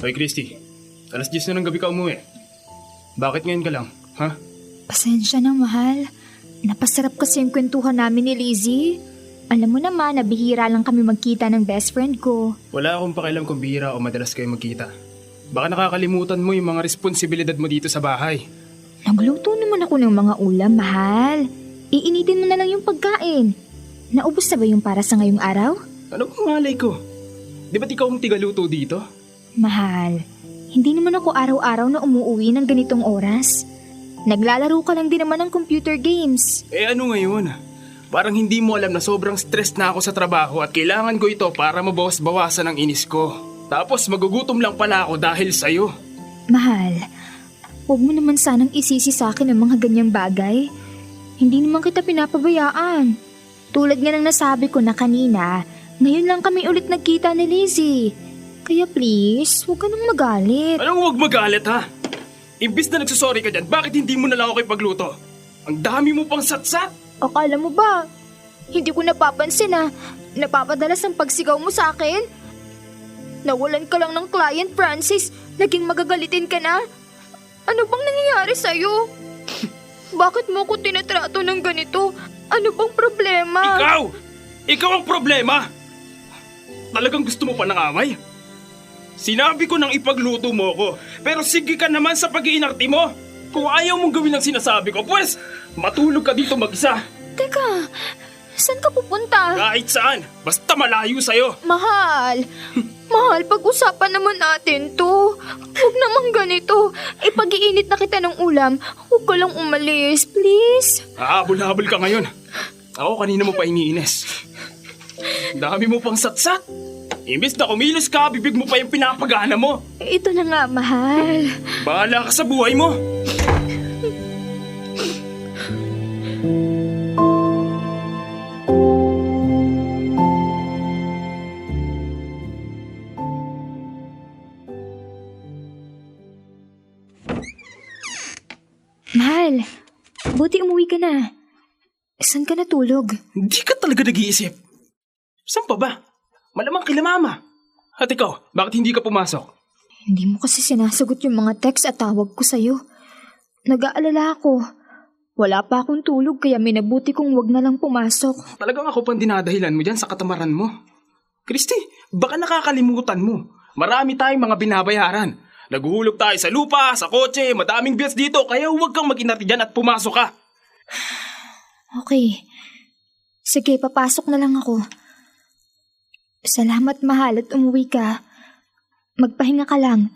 Hoy Christy, 10:00 na ng gabi ka umuwi. Bakit ngayon ka lang, ha? Pasensya na, mahal. Napasarap kasi yung kwentuhan namin ni Lizzie. Alam mo naman na bihira lang kami magkita ng best friend ko. Wala akong pakialam kung bihira o madalas kayo magkita. Baka nakakalimutan mo yung mga responsibilidad mo dito sa bahay. Nagluto naman ako ng mga ulam, mahal. Iinitin mo na lang yung pagkain. Naubos na ba yung para sa ngayong araw? Ano bang malay ko? Di ba't ikaw ang tigaluto dito? Mahal, hindi naman ako araw-araw na umuwi ng ganitong oras. Naglalaro ka lang din naman ng computer games. Eh ano ngayon? Parang hindi mo alam na sobrang stress na ako sa trabaho at kailangan ko ito para mabawas-bawasan ang inis ko. Tapos magugutom lang pala ako dahil sa'yo. Mahal, huwag mo naman sanang isisi sa akin ang mga ganyang bagay. Hindi naman kita pinapabayaan. Tulad nga ng nasabi ko na kanina, ngayon lang kami ulit nagkita ni Lizzie. Kaya please, huwag ka nang magalit. Anong huwag magalit ha? Imbis na nagsusorry ka dyan, bakit hindi mo na lang ako ipagluto? Ang dami mo pang satsat! Akala mo ba? Hindi ko napapansin na napapadalas ang pagsigaw mo sa akin? Nawalan ka lang ng client, Francis. Naging magagalitin ka na? Ano bang nangyayari sa'yo? Bakit mo ko tinatrato ng ganito? Ano bang problema? Ikaw! Ikaw ang problema! Talagang gusto mo pa ng away? Sinabi ko nang ipagluto mo ko, pero sige ka naman sa pag-iinarte mo. Kung ayaw mong gawin ang sinasabi ko, pues, matulog ka dito mag-isa. Teka, saan ka pupunta? Kahit saan, basta malayo sa'yo. Mahal, mahal, pag-usapan naman natin to. Huwag naman ganito. Ipag-iinit na kita ng ulam. Huwag ka lang umalis, please. Habol-habol ka ngayon. Ako kanina mo pa iniinis. Dami mo pang satsat. Imbis na kumilos ka, bibig mo pa yung pinapagana mo. Ito na nga, mahal. Bahala ka sa buhay mo. Mahal, buti umuwi ka na. Saan ka natulog? Hindi ka talaga nag-iisip. Saan pa ba? Malamang kila mama. At ikaw, bakit hindi ka pumasok? Hindi mo kasi sinasagot yung mga text at tawag ko sa'yo. Nag-aalala ako. Wala pa akong tulog kaya minabuti kong wag na lang pumasok. Talagang ako pang dinadahilan mo dyan sa katamaran mo. Christy, baka nakakalimutan mo. Marami tayong mga binabayaran. Naguhulog tayo sa lupa, sa kotse, madaming bills dito, kaya huwag kang mag-inarte dyan at pumasok ka. Okay. Sige, papasok na lang ako. Salamat, mahal, at umuwi ka. Magpahinga ka lang.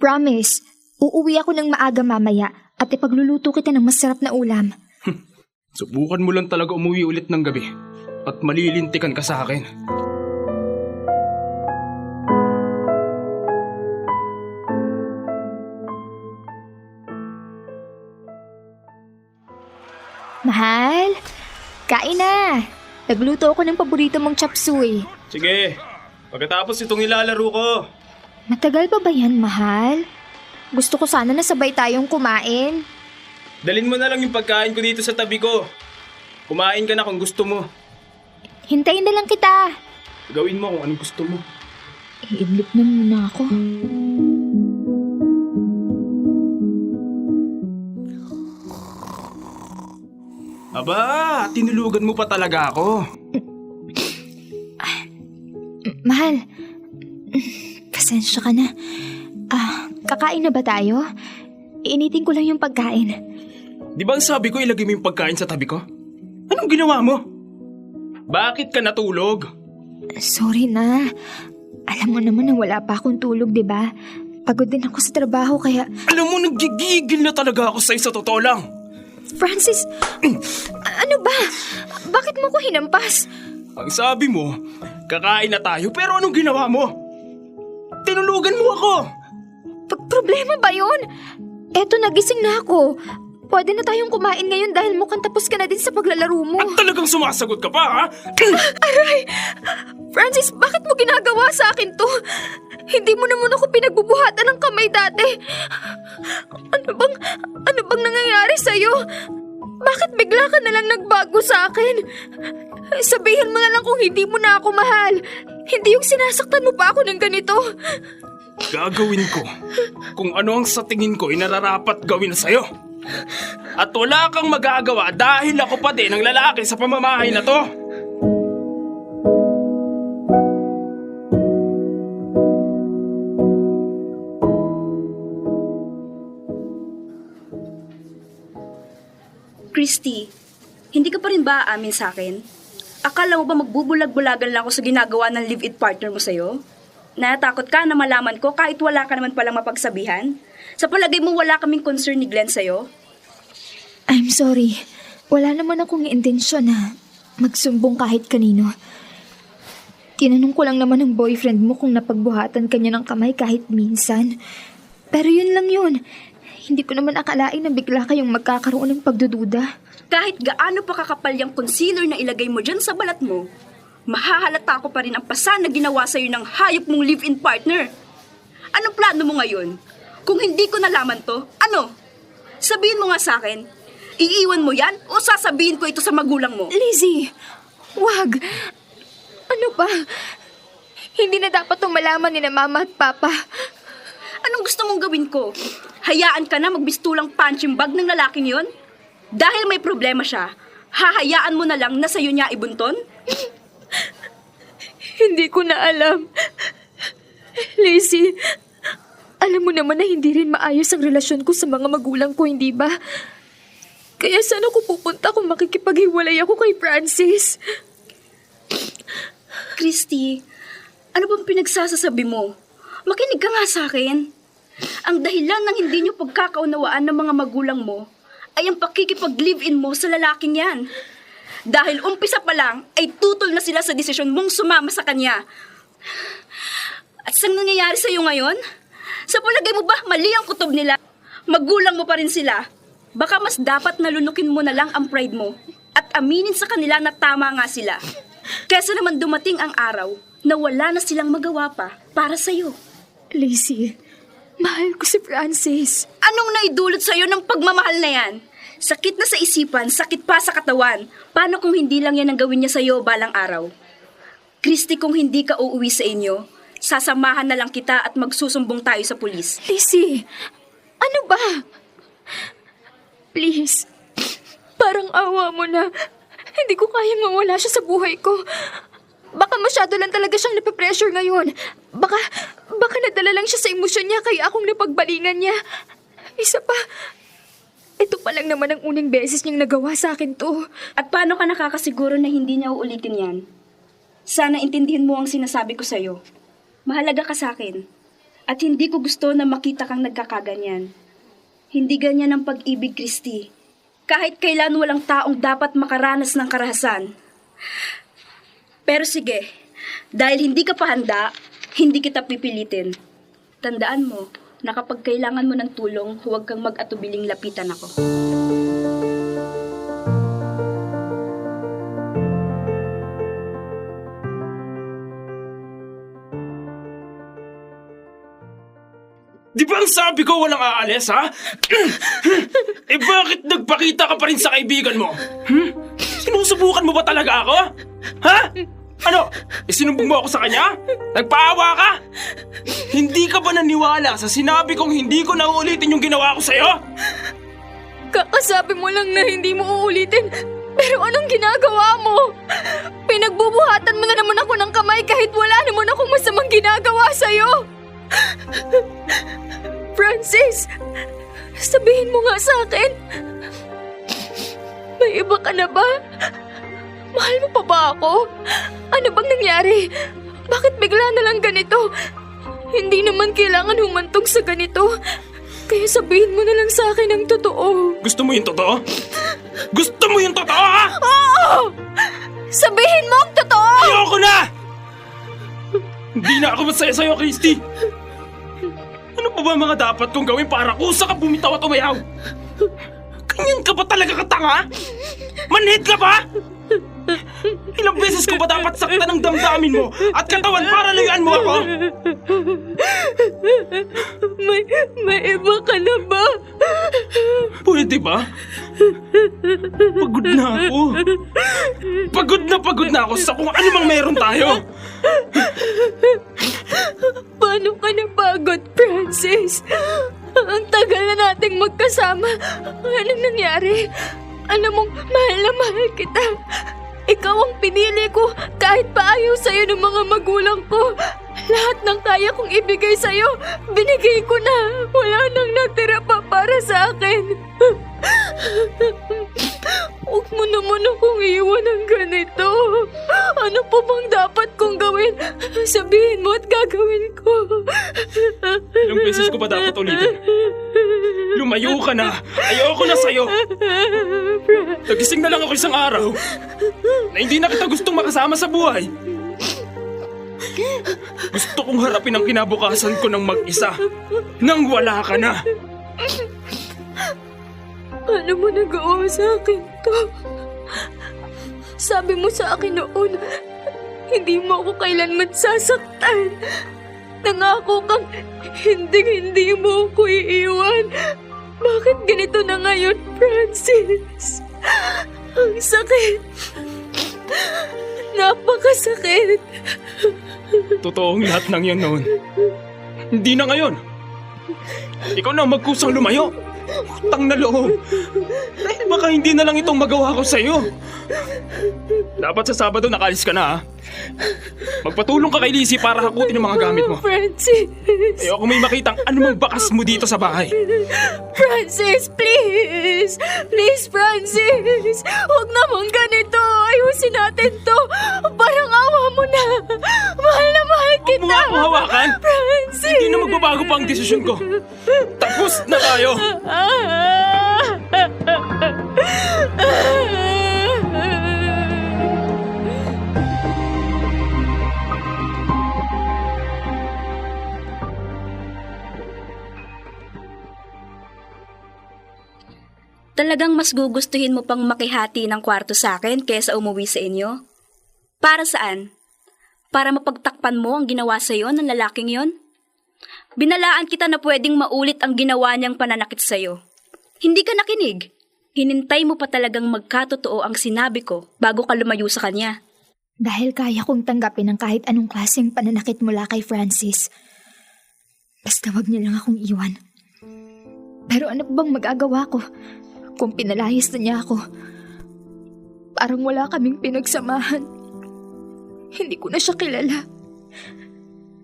Promise, uuwi ako ng maaga mamaya at ipagluluto kita ng masarap na ulam. Subukan mo lang talaga umuwi ulit ng gabi at malilintikan ka sa akin. Mahal, kain na. Nagluto ako ng paborito mong chop suey. Sige, pagkatapos itong nilalaro ko. Matagal pa ba yan, mahal? Gusto ko sana nasabay tayong kumain. Dalin mo na lang yung pagkain ko dito sa tabi ko. Kumain ka na kung gusto mo. Hintayin na lang kita. Gawin mo kung anong gusto mo. Iidlip na muna ako. Aba, tinulugan mo pa talaga ako. Mahal, pasensya ka na. Kakain na ba tayo? Iinitin ko lang yung pagkain. Di ba ang sabi ko ilagay mo yung pagkain sa tabi ko? Anong ginawa mo? Bakit ka natulog? Sorry na. Alam mo naman na wala pa akong tulog, di ba? Pagod din ako sa trabaho kaya... Alam mo, nagigigil na talaga ako sa'yo sa totoo lang. Francis, ano ba? Bakit mo ko hinampas? Ang sabi mo, kakain na tayo pero anong ginawa mo? Tinulugan mo ako! Problema ba yun? Eto, nagising na ako. Pwede na tayong kumain ngayon dahil mukhang tapos ka na din sa paglalaro mo. At talagang sumasagot ka pa, ha? Aray! Francis, bakit mo ginagawa sa akin to? Hindi mo naman ako pinagbubuhatan ng kamay dati. Ano bang nangyayari sa'yo? Bakit bigla ka na lang nagbago sa akin? Sabihin mo na lang kung hindi mo na ako mahal. Hindi yung sinasaktan mo pa ako ng ganito. Gagawin ko kung ano ang sa tingin ko ay nararapat gawin sa'yo. At wala kang magagawa dahil ako pa din ang lalaki sa pamamahay na to. Christy, hindi ka pa rin ba aamin sa akin? Akala mo ba magbubulag-bulagan lang ako sa ginagawa ng live-in partner mo sa'yo? Natakot ka na malaman ko kahit wala ka naman palang mapagsabihan? Sa palagay mo wala kaming concern ni Glenn sa'yo? I'm sorry. Wala naman akong intensyon na magsumbong kahit kanino. Tinanong ko lang naman ng boyfriend mo kung napagbuhatan ka niya ng kamay kahit minsan. Pero yun lang yun. Hindi ko naman akalain na bigla kayong magkakaroon ng pagdududa. Kahit gaano pa kakapal yung concealer na ilagay mo dyan sa balat mo, mahahalata ko pa rin ang pasan na ginawa sa'yo ng hayop mong live-in partner. Anong plano mo ngayon? Kung hindi ko nalaman to, ano? Sabihin mo nga sa akin, iiwan mo yan o sasabihin ko ito sa magulang mo? Lizzie, wag. Ano ba? Hindi na dapat itong malaman ni na mama at papa. Anong gusto mong gawin ko? Hayaan ka na magbistulang punching bag ng lalaking yon? Dahil may problema siya, hahayaan mo na lang na sa'yo niya ibunton? Hindi ko na alam. Lizzie, alam mo naman na hindi rin maayos ang relasyon ko sa mga magulang ko, hindi ba? Kaya saan ako pupunta kung makikipaghiwalay ako kay Francis? Christy, ano bang pinagsasasabi mo? Makinig ka nga sa akin. Ang dahilan ng hindi niyo pagkakaunawaan ng mga magulang mo ay ang pakikipag-live-in mo sa lalaking yan. Dahil umpisa pa lang ay tutol na sila sa desisyon mong sumama sa kanya. At saan nangyayari sa'yo ngayon? Sa palagay mo ba mali ang kutob nila? Magulang mo pa rin sila. Baka mas dapat nalunukin mo na lang ang pride mo at aminin sa kanila na tama nga sila. Kesa naman dumating ang araw na wala na silang magawa pa para sa'yo. Lizzie, mahal ko si Francis. Anong naidulot sa'yo ng pagmamahal na yan? Sakit na sa isipan, sakit pa sa katawan. Paano kung hindi lang yan ang gawin niya sa'yo balang araw? Christy, kung hindi ka uuwi sa inyo, sasamahan na lang kita at magsusumbong tayo sa pulis. Lizzie, ano ba? Please, parang awa mo na. Hindi ko kayang mawala siya sa buhay ko. Baka masyado lang talaga siyang napapressure ngayon. Baka nadala lang siya sa emosyon niya kaya akong napagbalingan niya. Isa pa, ito pa lang naman ang unang beses niyang nagawa sa akin to. At paano ka nakakasiguro na hindi niya uulitin yan? Sana intindihin mo ang sinasabi ko sa'yo. Mahalaga ka sa akin. At hindi ko gusto na makita kang nagkakaganyan. Hindi ganyan ang pag-ibig, Christy. Kahit kailan walang taong dapat makaranas ng karahasan. Pero sige, dahil hindi ka pa handa, hindi kita pipilitin. Tandaan mo na kapag kailangan mo ng tulong, huwag kang mag-atubiling lapitan ako. Di ba ang sabi ko walang aalis, ha? Eh bakit nagpakita ka pa rin sa kaibigan mo? Sinusubukan mo ba talaga ako? Ha? Ano? Isinumbong mo ako sa kanya? Nagpaawa ka? Hindi ka ba naniwala sa sinabi kong hindi ko na uulitin yung ginawa ko sa'yo? Kakasabi mo lang na hindi mo uulitin. Pero anong ginagawa mo? Pinagbubuhatan mo na naman ako ng kamay kahit wala naman akong masamang ginagawa sa'yo. Francis, sabihin mo nga sa akin. May iba ka na ba? Mahal mo pa ba ako? Ano bang nangyari? Bakit bigla na lang ganito? Hindi naman kailangan humantong sa ganito. Kaya sabihin mo na lang sa akin ang totoo. Gusto mo yung totoo? Gusto mo yung totoo, ha? Oo! Sabihin mo ang totoo! Ayoko na! Hindi na ako masaya sa'yo, Christy. Ano pa ba mga dapat kong gawin para kusa ka bumitaw at umayaw? Ganyan ka ba talaga katanga? Manhid ka ba? Ilang beses ko ba dapat saktan ang damdamin mo at katawan para layuan mo ako? May iba ka na ba? Pwede ba? Pagod na ako. Pagod na ako sa kung ano mang meron tayo. Paano ka napagod, Francis? Ang tagal na nating magkasama. Anong nangyari? Alam mong mahal na mahal kita. Ikaw ang pinili ko kahit pa ayaw sa'yo ng mga magulang ko. Lahat ng kaya kong ibigay sa'yo, binigay ko na. Wala nang natira pa para sa akin. Huwag mo naman akong iwan ng ganito. Ano pa bang dapat kong gawin? Sabihin mo at gagawin ko. Ilang beses ko ba dapat ulitin? Lumayo ka na! Ayoko na sa'yo! Nagising na lang ako isang araw na hindi na kita gustong makasama sa buhay. Gusto kong harapin ang kinabukasan ko ng mag-isa nang wala ka na. Paano mo nagawa sa akin to? Sabi mo sa akin noon, hindi mo ako kailanman sasaktan. Nangako kang hindi mo ako iiwan. Bakit ganito na ngayon, Francis? Ang sakit. Napakasakit. Totoong lahat ng yan noon. Hindi na ngayon. Ikaw na magkusang lumayo. Utang na loob. Dahil baka hindi na lang itong magawa ko sa'yo. Dapat sa Sabado nakalis ka na, ha? Magpatulong ka kay Lizzie para hakutin ang mga gamit mo. Francis! Ayoko may makitang anumang bakas mo dito sa bahay. Francis, please! Please, Francis! Huwag naman ganito! Ayusin natin to! Parang awa mo na! Mahal na mahal Huwag mo kita! nga akong hawakan! Francis! Hindi na magbabago pa ang desisyon ko. Tapos na tayo! Talagang mas gugustuhin mo pang makihati ng kwarto sa akin kaysa umuwi sa inyo? Para saan? Para mapagtakpan mo ang ginawa sa'yo ng lalaking yon? Binalaan kita na pwedeng maulit ang ginawa niyang pananakit sa'yo. Hindi ka nakinig. Hinintay mo pa talagang magkatotoo ang sinabi ko bago ka lumayo sa kanya. Dahil kaya kong tanggapin ang kahit anong klaseng pananakit mula kay Francis. Basta wag niya lang akong iwan. Pero ano bang magagawa ko kung pinalayas na niya ako? Parang wala kaming pinagsamahan. Hindi ko na siya kilala.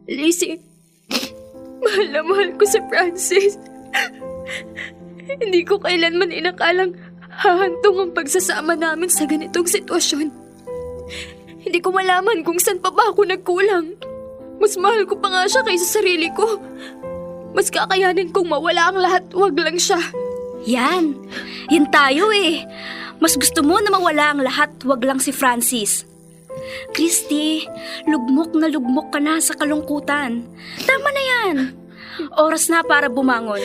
Lizzie, mahal na mahal ko si Francis. Hindi ko kailanman inakalang hahantong ang pagsasama namin sa ganitong sitwasyon. Hindi ko malaman kung saan pa ba ako nagkulang. Mas mahal ko pa nga siya kaysa sarili ko. Mas kakayanin kong mawala ang lahat, wag lang siya. Yan tayo eh. Mas gusto mo na mawala ang lahat, wag lang si Francis. Christy, lugmok na lugmok ka na sa kalungkutan. Tama na yan. Oras na para bumangon.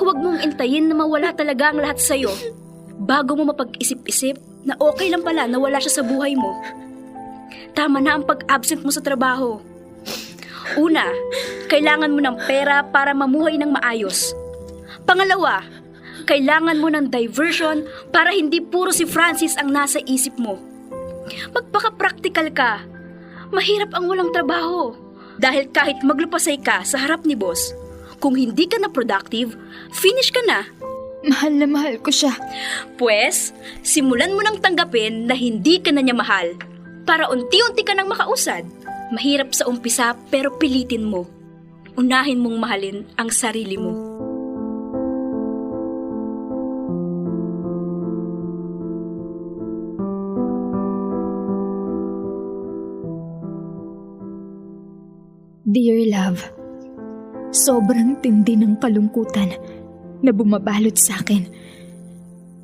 Huwag mong intayin na mawala talaga ang lahat sa'yo bago mo mapag-isip-isip na okay lang pala na wala siya sa buhay mo. Tama na ang pag-absent mo sa trabaho. Una, kailangan mo ng pera para mamuhay ng maayos. Pangalawa, kailangan mo ng diversion para hindi puro si Francis ang nasa isip mo. Magpaka-practical ka. Mahirap ang walang trabaho. Dahil kahit maglupasay ka sa harap ni boss, kung hindi ka na productive, finish ka na. Mahal na mahal ko siya. Pues, simulan mo nang tanggapin na hindi ka na niya mahal para unti-unti ka nang makausad. Mahirap sa umpisa pero pilitin mo. Unahin mong mahalin ang sarili mo. Dear love, sobrang tindi ng kalungkutan na bumabalot sa akin.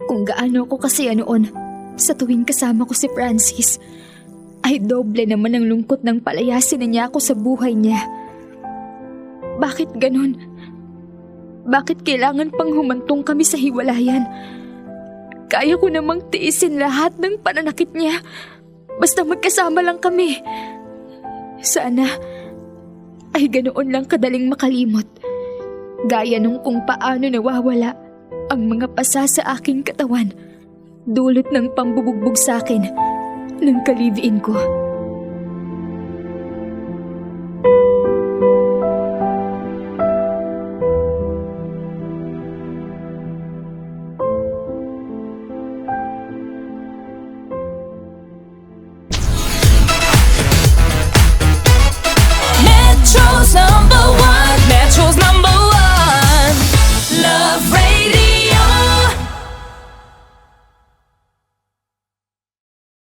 Kung gaano ako kasaya noon sa tuwing kasama ko si Francis, ay doble naman ang lungkot ng palayasin na niya ako sa buhay niya. Bakit ganun? Bakit kailangan pang humantong kami sa hiwalayan? Kaya ko namang tiisin lahat ng pananakit niya. Basta magkasama lang kami. Sana ay ganoon lang kadaling makalimot. Gaya nung kung paano nawawala ang mga pasa sa aking katawan, dulot ng pambubugbog sa akin ng ka-live-in ko.